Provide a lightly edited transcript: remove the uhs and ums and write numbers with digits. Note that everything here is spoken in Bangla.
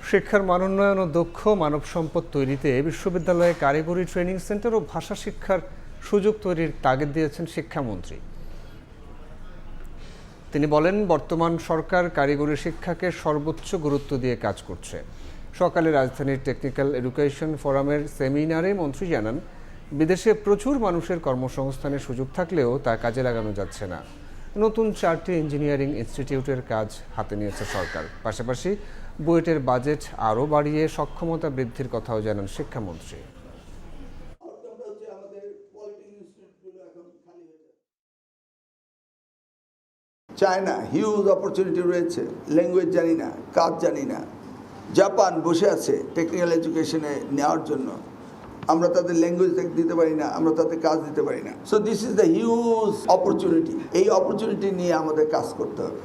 শিক্ষার মানোন্নয়ন ও দক্ষ মানব সম্পদ তৈরিতে বিশ্ববিদ্যালয়ে কারিগরি ট্রেনিং সেন্টার ও ভাষা শিক্ষার সুযোগ তৈরির তাগিদ দিয়েছেন শিক্ষামন্ত্রী। তিনি বলেন, বর্তমান সরকার কারিগরি শিক্ষাকে সর্বোচ্চ গুরুত্ব দিয়ে কাজ করছে। সকালে রাজধানীর টেকনিক্যাল এডুকেশন ফোরামের সেমিনারে মন্ত্রী জানান, বিদেশে প্রচুর মানুষের কর্মসংস্থানের সুযোগ থাকলেও তা কাজে লাগানো যাচ্ছে না। নতুন 4টি ইঞ্জিনিয়ারিং ইনস্টিটিউটের কাজ হাতে নিয়েছে সরকার। পাশাপাশি বুয়েটের বাজেট আরও বাড়িয়ে সক্ষমতা বৃদ্ধির কথাও জানান শিক্ষামন্ত্রী। চায়না হিউজ অপরচুনিটি রয়েছে, ল্যাঙ্গুয়েজ জানি না, কাজ জানি না। জাপান বসে আছে টেকনিক্যাল এডুকেশনে নেওয়ার জন্য, আমরা তাদের ল্যাঙ্গুয়েজ দিতে পারি না, আমরা তাদের কাজ দিতে পারি না। So this is the huge opportunity. এই অপরচুনিটি নিয়ে আমাদের কাজ করতে হবে।